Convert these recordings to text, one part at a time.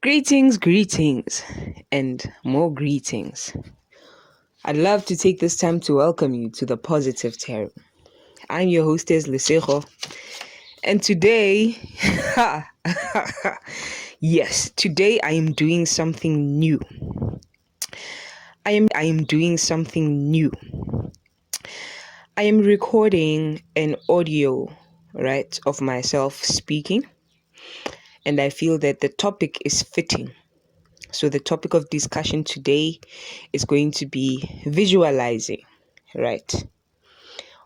Greetings, and more greetings. I'd love to take this time to welcome you to the Positive Tarot. I'm your hostess, Lesego, and today, yes, today I am doing something new. I am doing something new. I am recording an audio, right, of myself speaking, and I feel that the topic is fitting. So the topic of discussion today is going to be visualizing, right?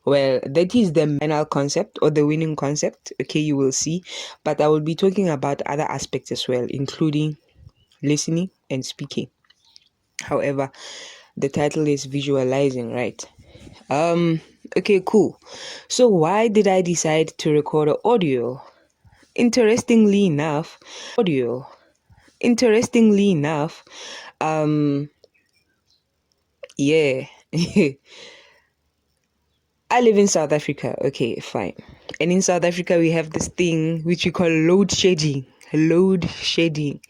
Well, that is the final concept or the winning concept. Okay, you will see. But I will be talking about other aspects as well, including listening and speaking. However, the title is visualizing, right? Okay, cool. So why did I decide to record audio? Interestingly enough, yeah. I live in South Africa. Okay, fine. And in South Africa, we have this thing which we call load shedding. Load shedding.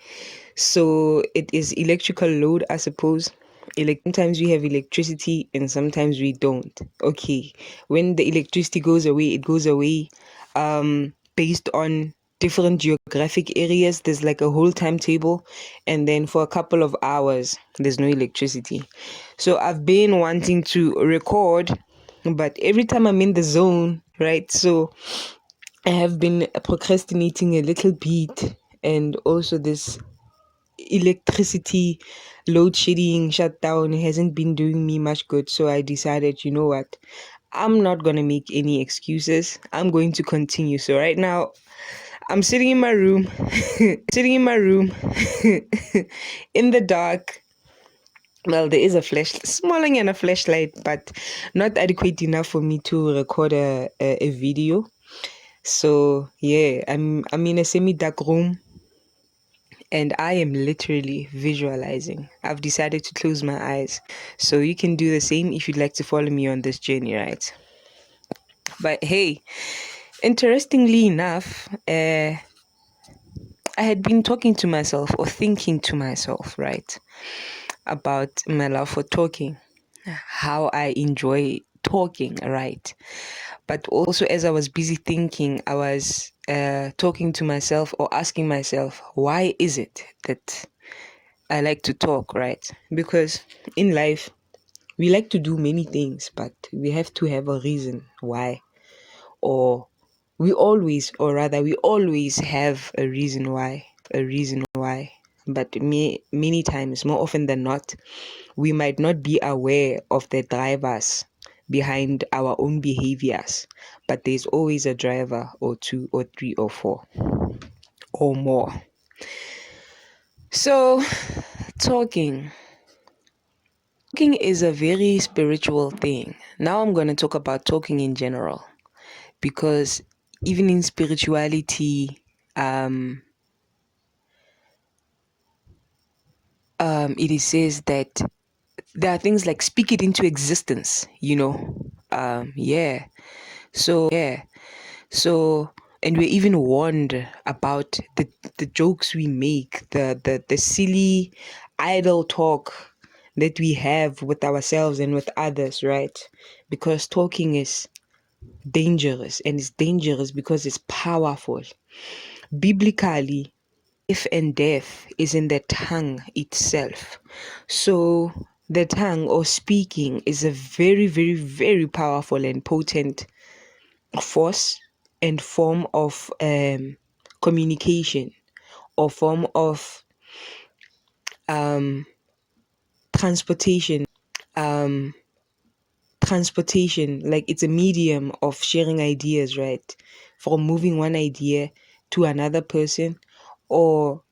So it is electrical load, I suppose. Sometimes we have electricity and sometimes we don't. Okay. When the electricity goes away, it goes away based on different geographic areas. There's like a whole timetable. And then for a couple of hours, there's no electricity. So I've been wanting to record, but every time I'm in the zone, right? So I have been procrastinating a little bit, and also this electricity load shedding shutdown hasn't been doing me much good. So I decided, you know what? I'm not going to make any excuses. I'm going to continue. So right now, I'm sitting in my room, in the dark. Well, there is a smaller than a flashlight, but not adequate enough for me to record a video. So yeah, I'm in a semi-dark room and I am literally visualizing. I've decided to close my eyes. So you can do the same if you'd like to follow me on this journey, right? But hey, interestingly enough, I had been talking to myself or thinking to myself, right, about my love for talking, how I enjoy talking, right? But also, as I was busy thinking, I was talking to myself or asking myself, why is it that I like to talk, right? Because in life, we like to do many things, but we have to have a reason why. Or we always have a reason why. But many times, more often than not, we might not be aware of the drivers behind our own behaviors, but there's always a driver or two or three or four or more. So, talking is a very spiritual thing. Now I'm going to talk about talking in general, because even in spirituality, it says that there are things like speak it into existence, yeah. So, and we're even warned about the jokes we make, the silly, idle talk that we have with ourselves and with others, right? Because talking is dangerous, and it's dangerous because it's powerful. Biblically, life and death is in the tongue itself. So the tongue or speaking is a very, very, very powerful and potent force and form of communication or form of transportation. Like it's a medium of sharing ideas, right? From moving one idea to another person, or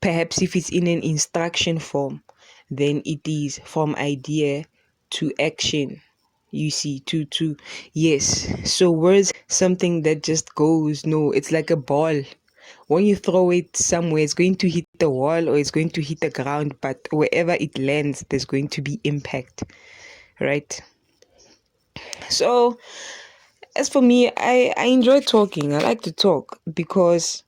perhaps if it's in an instruction form, then it is from idea to action. You see, to yes. So words something that just goes. No, it's like a ball. When you throw it somewhere, it's going to hit the wall or it's going to hit the ground, but wherever it lands, there's going to be impact, right? So as for me, I enjoy talking. I like to talk because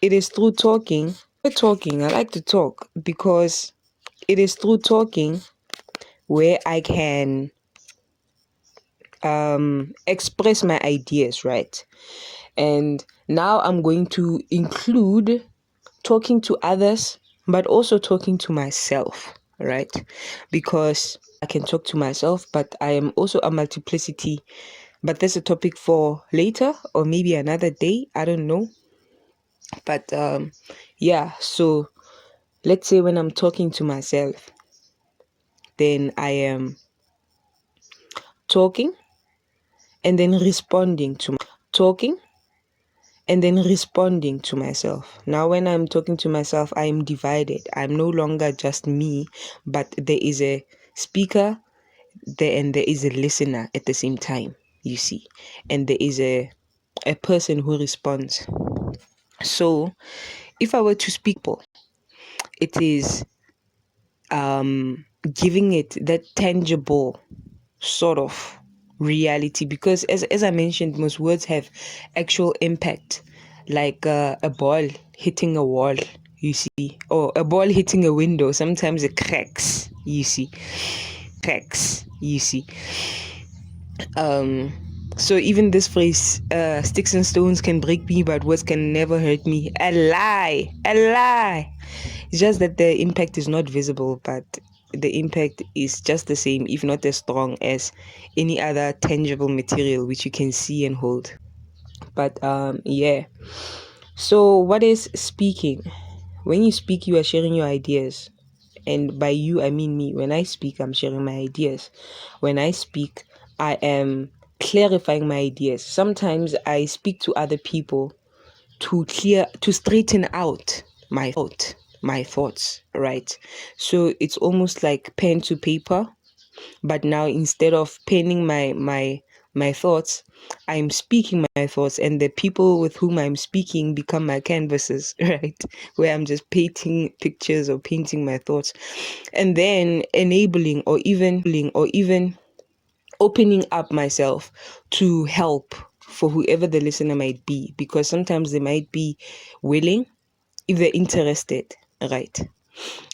it is through talking talking. I like to talk because it is through talking where I can express my ideas, right? And now I'm going to include talking to others, but also talking to myself, right? Because I can talk to myself, but I am also a multiplicity. But that's a topic for later or maybe another day. I don't know. But yeah, so let's say when I'm talking to myself, then I am talking and then talking and then responding to myself. Now, when I'm talking to myself, I am divided. I'm no longer just me, but there is a speaker there and there is a listener at the same time, you see, and there is a person who responds. So, if I were to speak, it is giving it that tangible sort of reality, because as I mentioned, most words have actual impact, like a ball hitting a wall, you see, or a ball hitting a window. Sometimes it cracks, you see. So even this phrase, sticks and stones can break me but words can never hurt me, a lie. It's just that the impact is not visible, but the impact is just the same, if not as strong as any other tangible material which you can see and hold. But yeah. So what is speaking? When you speak, you are sharing your ideas. And by you, I mean me. When I speak, I'm sharing my ideas. When I speak, I am clarifying my ideas. Sometimes I speak to other people to straighten out my thoughts, right? So it's almost like pen to paper, but now instead of penning my thoughts, I'm speaking my thoughts, and the people with whom I'm speaking become my canvases, right? Where I'm just painting pictures or painting my thoughts, and then enabling or even opening up myself to help for whoever the listener might be, because sometimes they might be willing, if they're interested, right?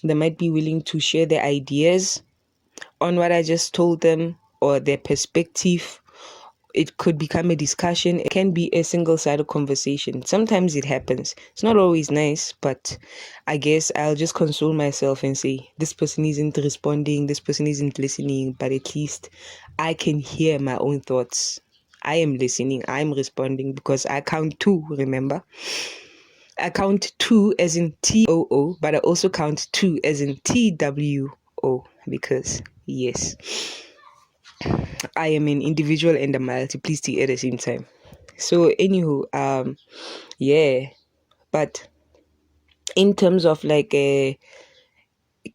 They might be willing to share their ideas on what I just told them or their perspective. It could become a discussion. It can be a single-sided conversation. Sometimes it happens. It's not always nice, but I guess I'll just console myself and say, this person isn't responding, this person isn't listening, but at least I can hear my own thoughts. I am listening, I'm responding, because I count two, remember? I count two as in TOO, but I also count two as in TWO, because yes, I am an individual and a multiplicity at the same time. So anywho, yeah, but in terms of like a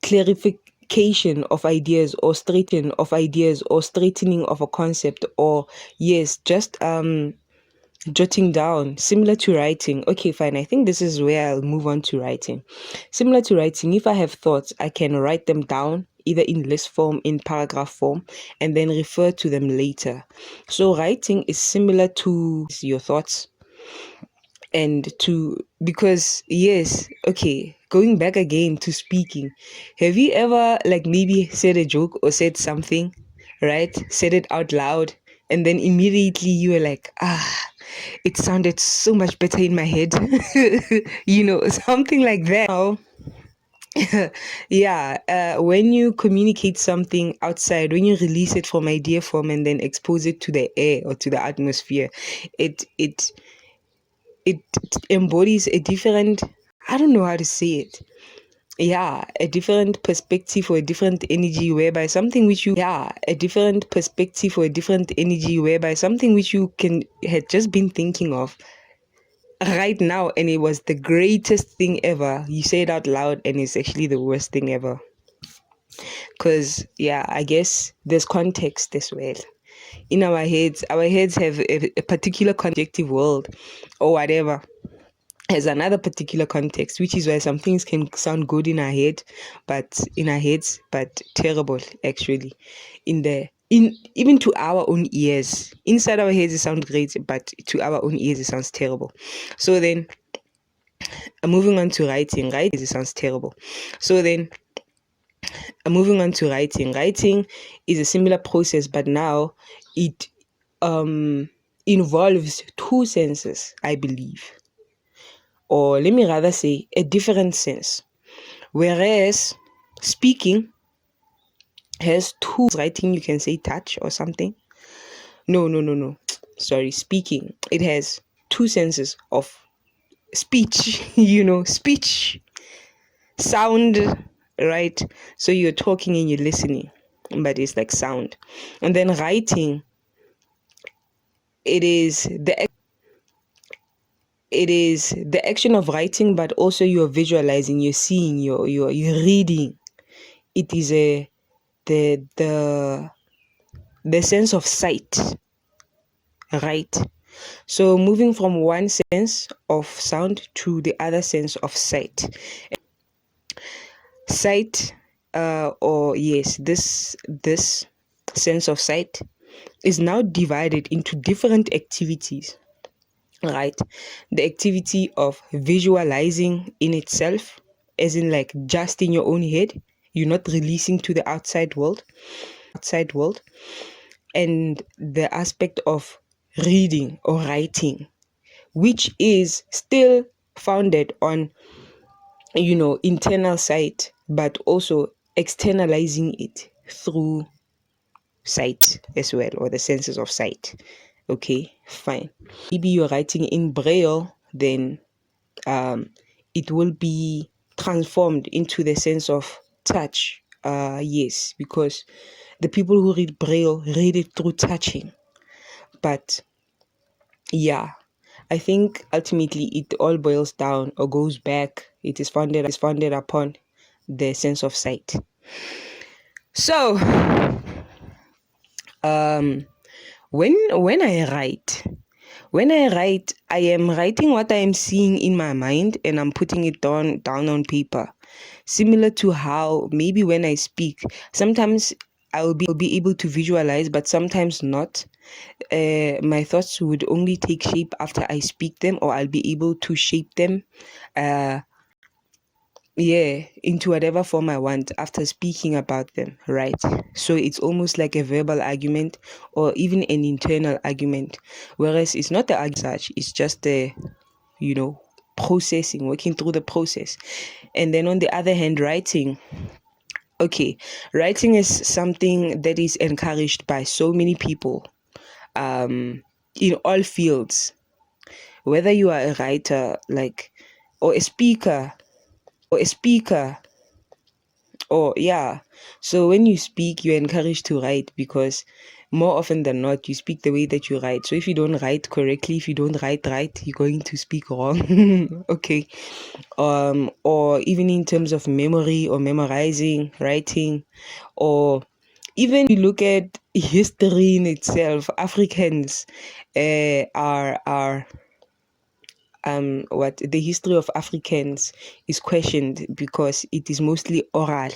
clarification of ideas or straightening of a concept, or yes, just jotting down, similar to writing. Okay, fine. I think this is where I'll move on to writing. Similar to writing, if I have thoughts, I can write them down either in list form, in paragraph form, and then refer to them later. So writing is similar to your thoughts, and to, because yes, okay, going back again to speaking, have you ever like maybe said a joke or said something, right? Said it out loud, and then immediately you were like, it sounded so much better in my head. Something like that. Yeah, when you communicate something outside, when you release it from idea form and then expose it to the air or to the atmosphere, it embodies a different, I don't know how to say it. Yeah, a different perspective or a different energy whereby something which you can had just been thinking of right now, and it was the greatest thing ever. You say it out loud and it's actually the worst thing ever. Because yeah, I guess there's context as well. In our heads have a particular conjective world or whatever, has another particular context, which is why some things can sound good in our heads, but terrible actually in even to our own ears. Inside our heads it sounds great, but to our own ears it sounds terrible. So then moving on to writing. Writing, it sounds terrible. So then, moving on to writing. Writing is a similar process, but now it involves two senses, I believe. Or let me rather say a different sense. Whereas speaking has two, writing you can say touch or something. No. Sorry, speaking. It has two senses of speech, speech, sound, right? So you're talking and you're listening, but it's like sound. And then writing, it is the action of writing, but also you're visualizing, you're seeing, you're reading. It is the sense of sight, right? So moving from one sense of sound to the other sense of sight. Sight, this sense of sight is now divided into different activities, right? The activity of visualizing in itself, as in like just in your own head, you're not releasing to the outside world, and the aspect of reading or writing, which is still founded on internal sight, but also externalizing it through sight as well, or the senses of sight. Okay, fine. Maybe you're writing in braille, then it will be transformed into the sense of touch. Yes, because the people who read braille read it through touching. But yeah, I think ultimately it all boils down or goes back. It is founded upon the sense of sight. So, when I write, I am writing what I am seeing in my mind and I'm putting it down on paper. Similar to how maybe when I speak, sometimes I will be able to visualize, but sometimes not. My thoughts would only take shape after I speak them, or I'll be able to shape them into whatever form I want after speaking about them, right? So it's almost like a verbal argument or even an internal argument, whereas it's not the argument such, it's just the processing, working through the process. And then on the other hand, writing is something that is encouraged by so many people in all fields, whether you are a writer or a speaker so when you speak, you're encouraged to write, because more often than not you speak the way that you write. So if you don't write correctly, if you don't write right, you're going to speak wrong. Okay. Or even in terms of memory or memorizing, writing, or even you look at history in itself, Africans are what the history of Africans is questioned because it is mostly oral,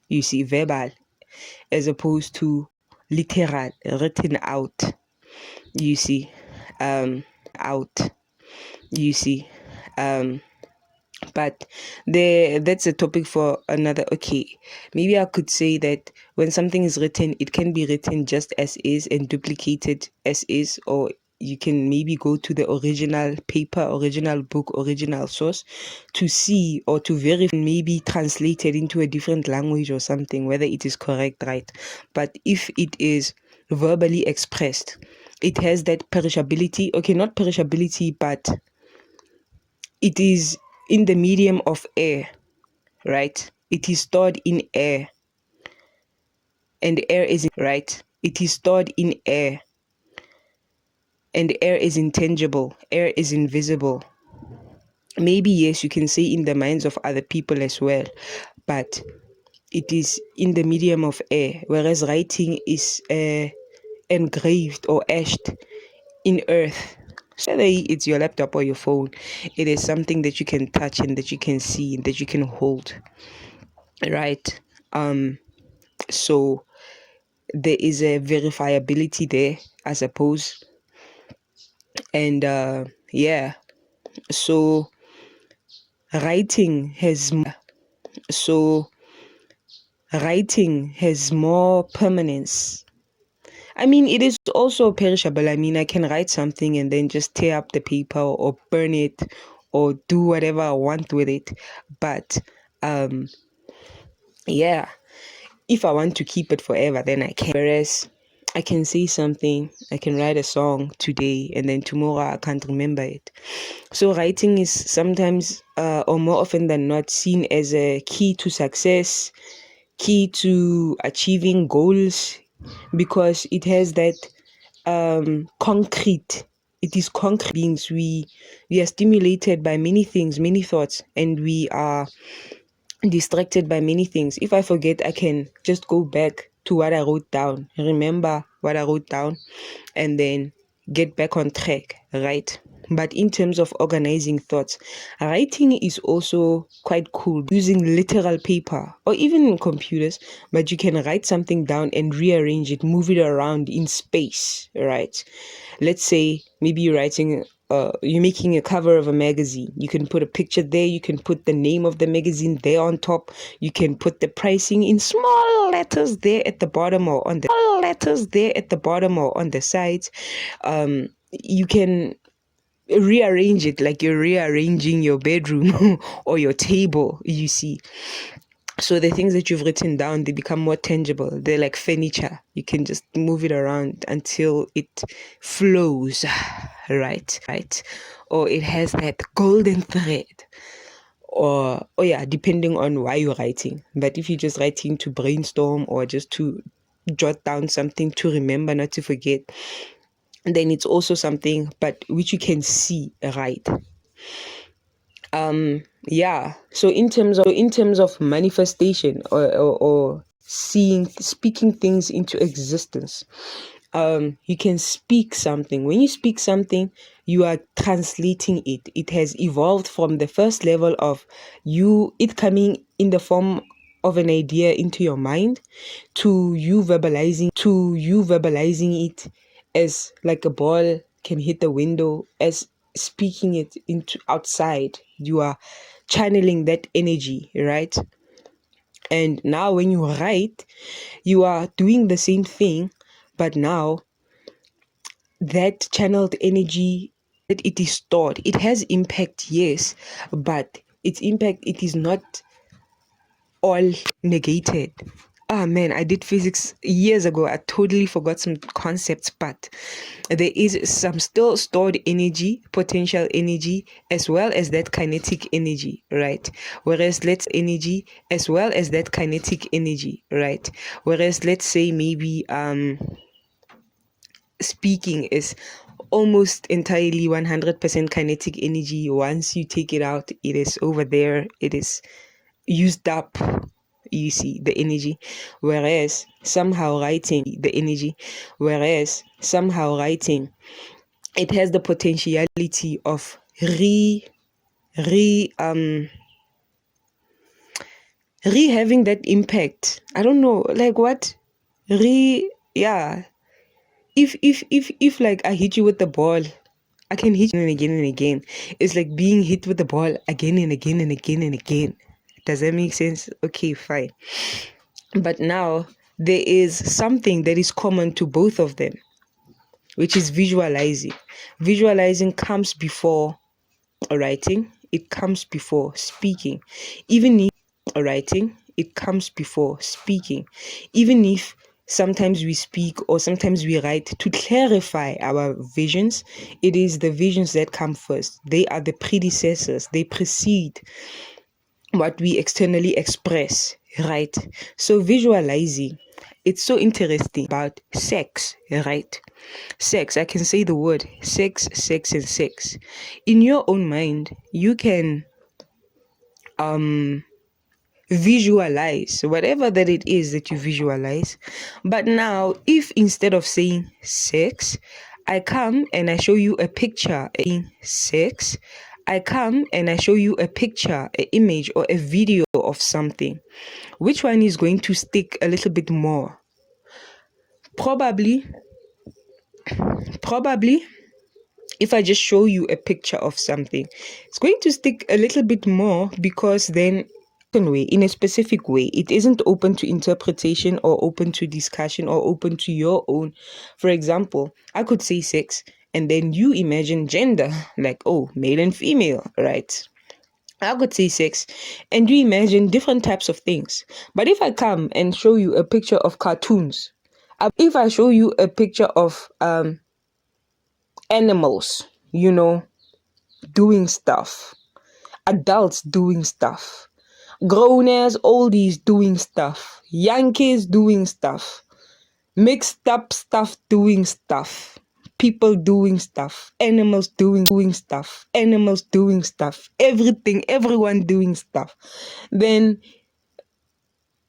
you see, verbal, as opposed to literal, written out, you see, out, you see. But that's a topic for another. Okay, maybe I could say that when something is written, it can be written just as is and duplicated as is, or you can maybe go to the original paper, original book, original source to see or to verify, maybe translate it into a different language or something, whether it is correct, right? But if it is verbally expressed, it has that perishability. Okay, not perishability, but it is in the medium of air, right? It is stored in air, and air is right. It is stored in air, and air is intangible. Air is invisible. Maybe yes, you can say in the minds of other people as well, but it is in the medium of air. Whereas writing is engraved or etched in earth. So whether it's your laptop or your phone, it is something that you can touch and that you can see and that you can hold, right? So there is a verifiability there, I suppose. And so writing has so writing has more permanence. I mean, it is also perishable. I mean, I can write something and then just tear up the paper or burn it or do whatever I want with it. But yeah, if I want to keep it forever, then I can. Whereas I can say something, I can write a song today and then tomorrow I can't remember it. So writing is sometimes or more often than not seen as a key to success, key to achieving goals, because it has that concrete. It is concrete beings. We are stimulated by many things, many thoughts, and we are distracted by many things. If I forget, I can just go back to what I wrote down, remember what I wrote down, and then get back on track, right? But in terms of organizing thoughts, writing is also quite cool using literal paper or even in computers, but you can write something down and rearrange it, move it around in space, right? Let's say maybe you're making a cover of a magazine. You can put a picture there, you can put the name of the magazine there on top, you can put the pricing in small letters there at the bottom or on the sides. You can rearrange it like you're rearranging your bedroom or your table, you see. So the things that you've written down, they become more tangible. They're like furniture. You can just move it around until it flows, right? Or it has that golden thread. Or, oh yeah, depending on why you're writing. But if you're just writing to brainstorm or just to jot down something to remember, not to forget, then it's also something, but which you can see, right? Yeah. So in terms of manifestation or speaking things into existence, you can speak something. When you speak something, you are translating it. It has evolved from the first level of it coming in the form of an idea into your mind to you verbalizing it as like a ball can hit the window, as speaking it into outside. You are channeling that energy, right? And now when you write, you are doing the same thing, but now that channeled energy, that it is stored, it has impact, yes, but its impact, it is not all negated. Ah man, I did physics years ago. I totally forgot some concepts, but there is some still stored energy, potential energy, as well as that kinetic energy, right? Whereas let's say maybe speaking is almost entirely 100% kinetic energy. Once you take it out, it is over there. It is used up, you see, the energy. Whereas somehow writing, it has the potentiality of having that impact. I don't know, like what? Yeah. If like I hit you with the ball, I can hit you again and again. It's like being hit with the ball again and again and again and again. Does that make sense? Okay, fine. But now there is something that is common to both of them, which is visualizing. Visualizing comes before writing. It comes before speaking. Even if writing, it comes before speaking. Even if sometimes we speak or sometimes we write to clarify our visions, it is the visions that come first. They are the predecessors. They precede what we externally express, right? So visualizing, it's so interesting about sex, right? Sex, I can say the word sex, and sex. In your own mind, you can visualize whatever that it is that you visualize. But now, if instead of saying sex, I come and I show you a picture in sex, I come and I show you a picture, an image, or a video of something, which one is going to stick a little bit more? Probably If I just show you a picture of something, it's going to stick a little bit more, because then in a specific way, it isn't open to interpretation or open to discussion or open to your own. For example, I could say sex and then you imagine gender, like, oh, male and female, right? I could say sex and you imagine different types of things. But if I come and show you a picture of cartoons, if I show you a picture of animals, doing stuff, adults doing stuff, grown as oldies doing stuff, young kids doing stuff, mixed up stuff doing stuff, people doing stuff, animals doing stuff, everything, everyone doing stuff, then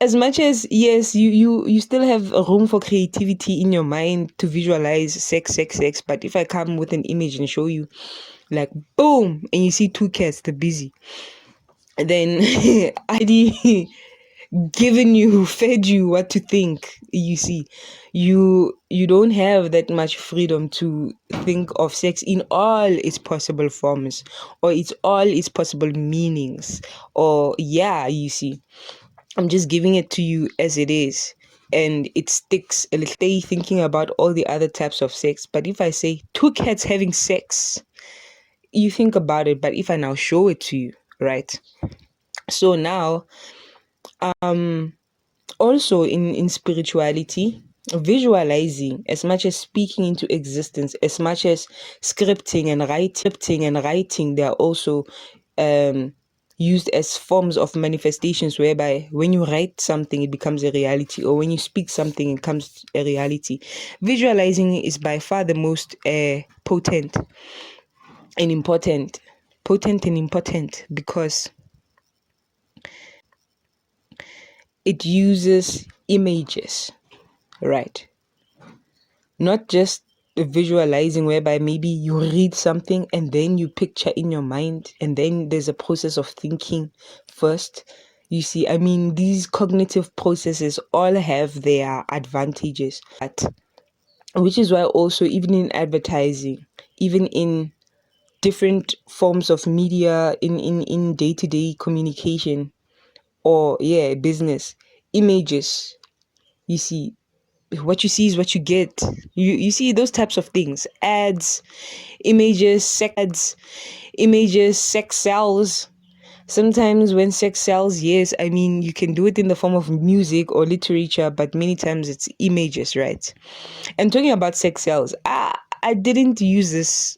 as much as, yes, you still have a room for creativity in your mind to visualize sex, but if I come with an image and show you, like, boom, and you see two cats, they're busy, then I already given you, fed you what to think. You see, you don't have that much freedom to think of sex in all its possible forms or all its possible meanings, or you see, I'm just giving it to you as it is, and it sticks a little. Stay thinking about all the other types of sex, but if I say two cats having sex, you think about it. But if I now show it to you, right? So now, also in spirituality, visualizing, as much as speaking into existence, as much as scripting and writing, they are also used as forms of manifestations, whereby when you write something it becomes a reality, or when you speak something it becomes a reality. Visualizing is by far the most potent and important, because it uses images, right? Not just visualizing whereby maybe you read something and then you picture in your mind, and then there's a process of thinking first. You see, I mean, these cognitive processes all have their advantages, which is why also, even in advertising, even in different forms of media, in day-to-day communication, or business, images, you see, what you see is what you get. You see those types of things, ads, images, sex sells. Sometimes when sex sells, yes, I mean, you can do it in the form of music or literature, but many times it's images, right? And talking about sex sells, I didn't use this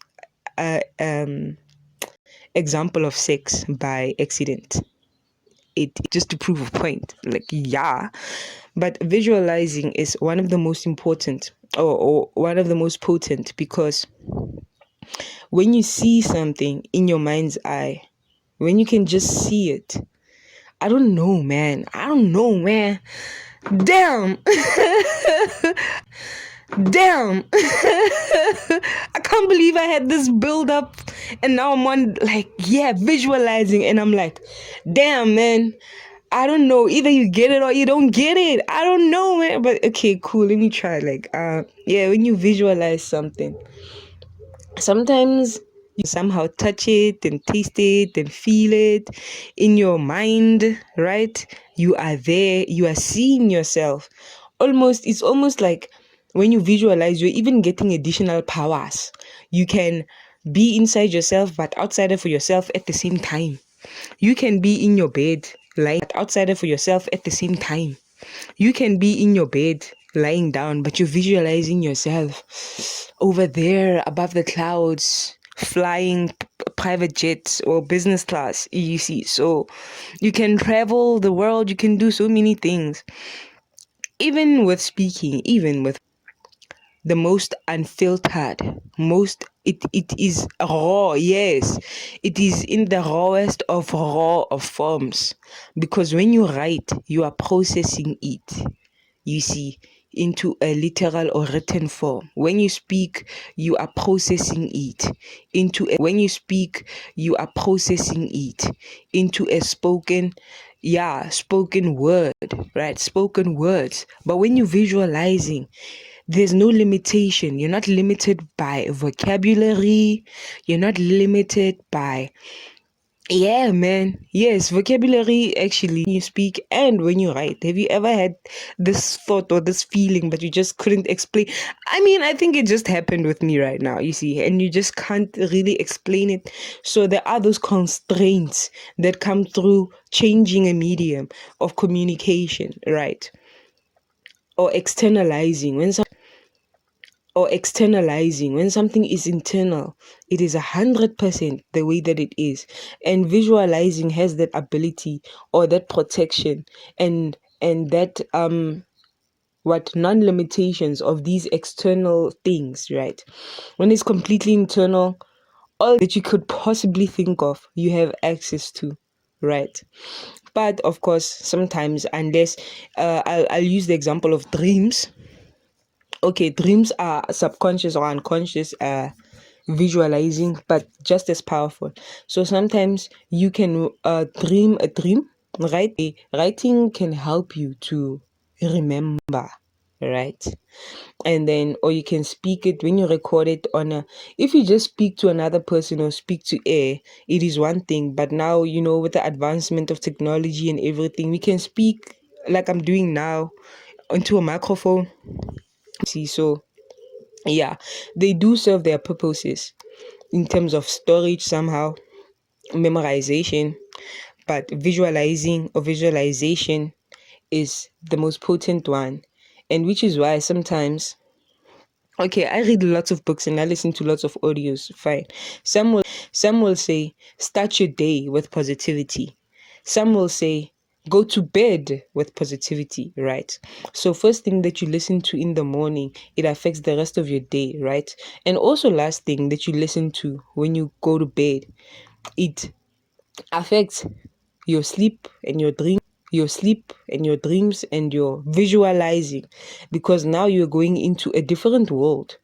example of sex by accident. It just to prove a point, like, but visualizing is one of the most important, or one of the most potent, because when you see something in your mind's eye, when you can just see it, I don't know, man. Damn. Damn. I can't believe I had this build up and now I'm on, like, visualizing, and I'm like, damn, man. I don't know. Either you get it or you don't get it. I don't know, man. But okay, cool. Let me try. Like, when you visualize something, sometimes you somehow touch it and taste it and feel it in your mind, right? You are there. You are seeing yourself. It's almost like when you visualize, you're even getting additional powers. You can be inside yourself, but outside of yourself at the same time. You can be in your bed, lying outside for yourself at the same time. You can be in your bed, lying down, but you're visualizing yourself over there above the clouds, flying private jets or business class, you see. So you can travel the world, you can do so many things. Even with speaking, even with the most unfiltered, it is raw. Yes, it is in the rawest of raw of forms, because when you write, you are processing it, you see, into a literal or written form. When you speak, you are processing it into a spoken word, right? Spoken words. But when you're visualizing, There's no limitation. You're not limited by vocabulary. You're not limited by, yeah, man. Yes, vocabulary actually you speak and when you write. Have you ever had this thought or this feeling but you just couldn't explain? I mean, I think it just happened with me right now, you see, and you just can't really explain it. So there are those constraints that come through changing a medium of communication, right? Or externalizing when something is internal, it is 100% the way that it is. And visualizing has that ability or that protection and that what non-limitations of these external things, right? When it's completely internal, all that you could possibly think of you have access to, right? But of course sometimes, unless I'll use the example of dreams. Okay, dreams are subconscious or unconscious visualizing, but just as powerful. So sometimes you can dream a dream, right? Writing can help you to remember, right? And then, or you can speak it when you record it on a, if you just speak to another person or speak to air, it is one thing. But now, with the advancement of technology and everything, we can speak like I'm doing now onto a microphone. See, so yeah, they do serve their purposes in terms of storage somehow, memorization, but visualization is the most potent one. And which is why sometimes, okay, I read lots of books and I listen to lots of audios, fine. Some will say start your day with positivity. Some will say go to bed with positivity, right? So first thing that you listen to in the morning, it affects the rest of your day, right? And also last thing that you listen to when you go to bed, it affects your sleep and your dreams and your visualizing, because now you're going into a different world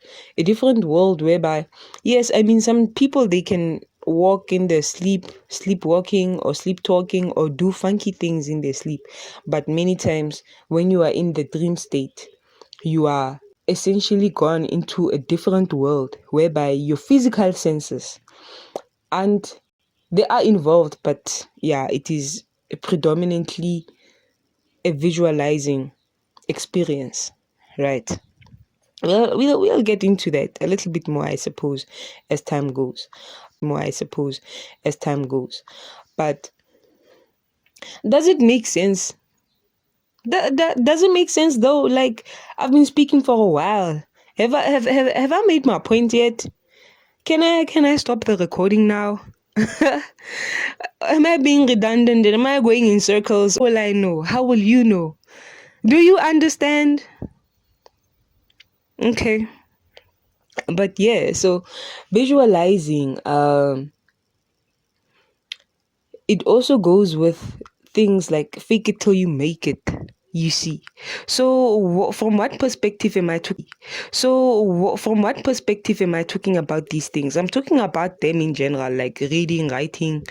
whereby, yes, I mean, some people, they can walk in their sleepwalking or sleep talking or do funky things in their sleep, but many times when you are in the dream state, you are essentially gone into a different world whereby your physical senses, and they are involved, but yeah, it is predominantly a visualizing experience, right? Well, we'll get into that a little bit more, I suppose, as time goes. But does it make sense? That doesn't make sense though. Like, I've been speaking for a while. Have I made my point yet? Can I stop the recording now? Am I being redundant? Am I going in circles? How will I know? How will you know? Do you understand? Okay. But yeah, so visualizing, it also goes with things like fake it till you make it, you see. So from what perspective am I talking? From what perspective am I talking about these things? I'm talking about them in general, like reading, writing,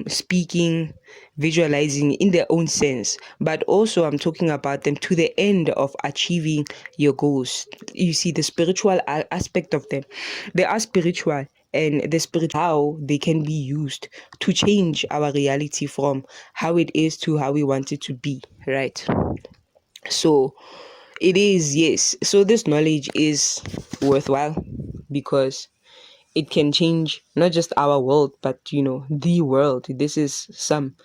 speaking, visualizing in their own sense. But also I'm talking about them to the end of achieving your goals. You see, the spiritual aspect of them. They are spiritual, and the spirit, how they can be used to change our reality from how it is to how we want it to be, right? So it is, yes, so this knowledge is worthwhile because it can change not just our world, but the world. This is some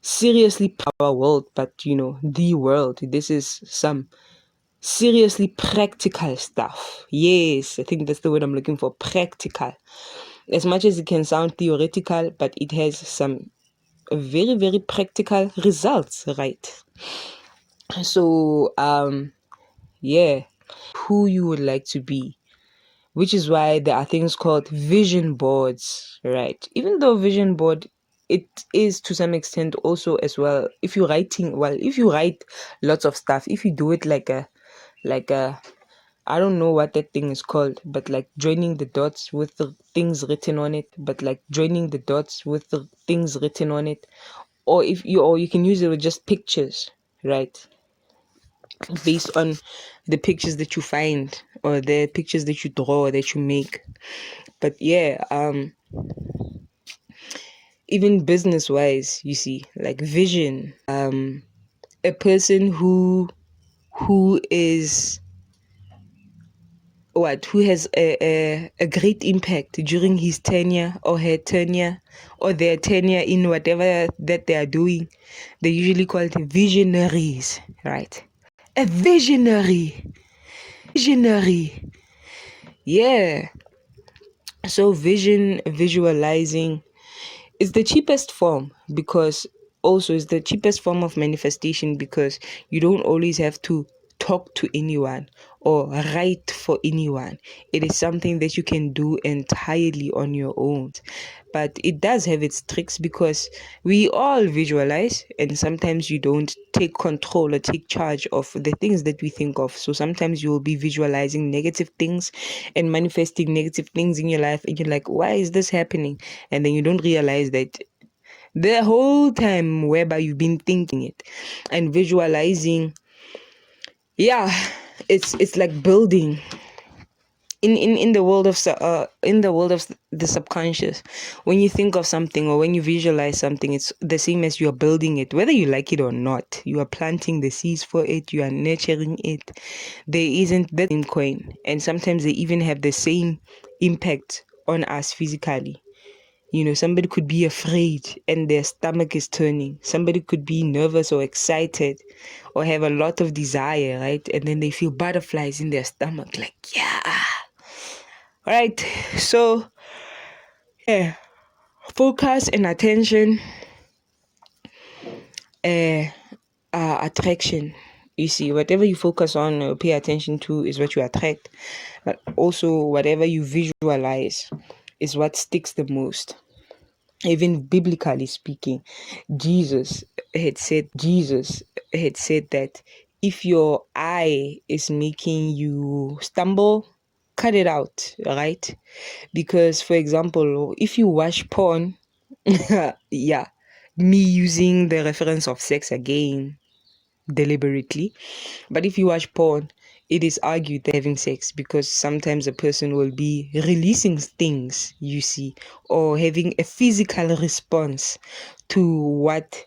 seriously our world, but the world. This is some seriously practical stuff. Yes, I think that's the word I'm looking for, practical. As much as it can sound theoretical, but it has some very, very practical results, right? So, yeah, who you would like to be, which is why there are things called vision boards, right? Even though vision board, it is to some extent also as well, if you write lots of stuff, if you do it like a I don't know what that thing is called, but like joining the dots with the things written on it, or you can use it with just pictures, right? based on the pictures that you find or the pictures that you draw or that you make. But yeah, even business wise, you see, like vision, a person who is who has a great impact during his tenure or her tenure or their tenure in whatever that they are doing, they usually call it visionaries, right? A visionary, yeah. So visualizing is the cheapest form, because also it's the cheapest form of manifestation, because you don't always have to talk to anyone or write for anyone. It is something that you can do entirely on your own. But it does have its tricks, because we all visualize and sometimes you don't take control or take charge of the things that we think of. So sometimes you will be visualizing negative things and manifesting negative things in your life, and you're like, why is this happening? And then you don't realize that the whole time whereby you've been thinking it and visualizing, yeah, it's like building in the world of in the world of the subconscious. When you think of something or when you visualize something, it's the same as you are building it, whether you like it or not. You are planting the seeds for it, you are nurturing it. There isn't that same coin, and sometimes they even have the same impact on us physically. Somebody could be afraid and their stomach is turning. Somebody could be nervous or excited or have a lot of desire, right? And then they feel butterflies in their stomach, like, yeah. Right. So, yeah, focus and attention, attraction. You see, whatever you focus on or pay attention to is what you attract. But also, whatever you visualize is what sticks the most. Even biblically speaking, Jesus had said that if your eye is making you stumble, cut it out, right? Because, for example, if you watch porn, yeah, me using the reference of sex again deliberately, but if you watch porn, it is argued that having sex, because sometimes a person will be releasing things, you see, or having a physical response to what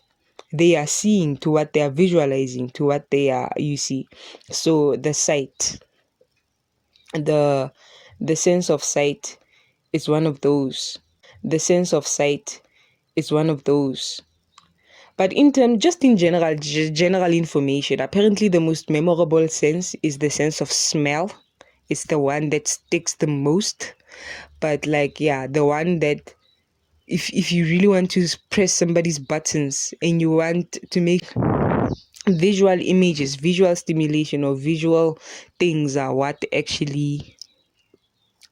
they are seeing, to what they are visualizing, to what they are, you see. So the sight, the sense of sight is one of those. The sense of sight is one of those. But just in general, general information, apparently the most memorable sense is the sense of smell. It's the one that sticks the most. But like, yeah, the one that if you really want to press somebody's buttons and you want to make visual images, visual stimulation or visual things are what actually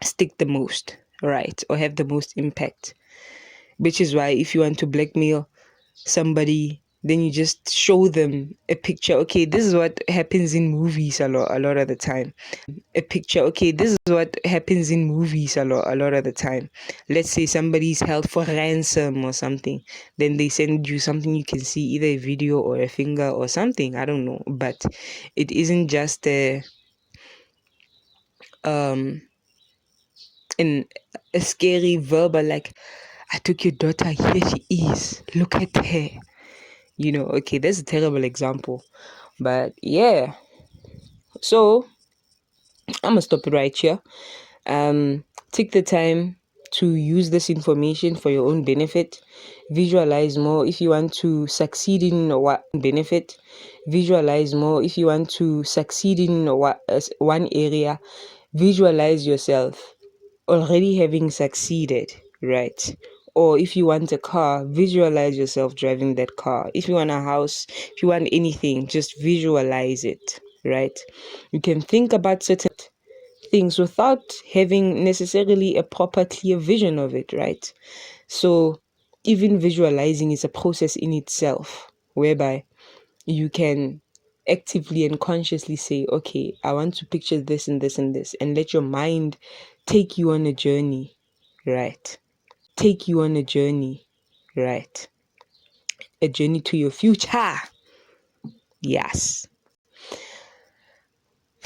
stick the most, right? Or have the most impact. Which is why if you want to blackmail somebody, then you just show them a picture. Okay, this is what happens in movies a lot of the time. A picture. Okay, this is what happens in movies a lot of the time. Let's say somebody's held for ransom or something. Then they send you something you can see, either a video or a finger or something. I don't know, but it isn't just in a scary verbal like, I took your daughter, here she is, look at her. Okay, that's a terrible example. But yeah, so I'm gonna stop it right here. Take the time to use this information for your own benefit. Visualize more if you want to succeed in what benefit. Visualize more if you want to succeed in one area. Visualize yourself already having succeeded, right? Or if you want a car, visualize yourself driving that car. If you want a house, if you want anything, just visualize it, right? You can think about certain things without having necessarily a proper clear vision of it, right? So even visualizing is a process in itself, whereby you can actively and consciously say, okay, I want to picture this and this and this, and let your mind take you on a journey, right? Take you on a journey, right? A journey to your future. Yes.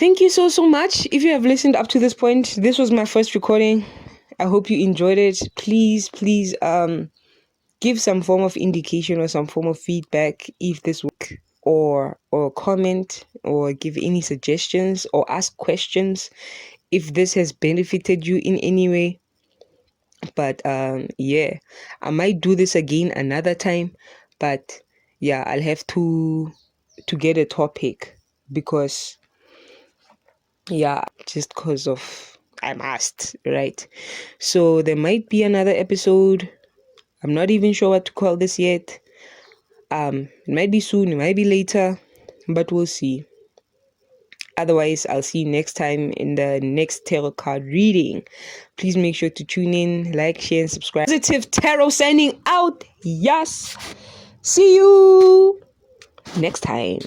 Thank you so much. If you have listened up to this point, this was my first recording. I hope you enjoyed it. Please give some form of indication or some form of feedback if this work, or comment, or give any suggestions, or ask questions if this has benefited you in any way. But yeah, I might do this again another time, but yeah, I'll have to get a topic, because yeah, just because of I must, right? So there might be another episode. I'm not even sure what to call this yet. It might be soon, it might be later, but we'll see. Otherwise, I'll see you next time in the next tarot card reading. Please make sure to tune in, like, share, and subscribe. Positive Tarot signing out. Yes. See you next time.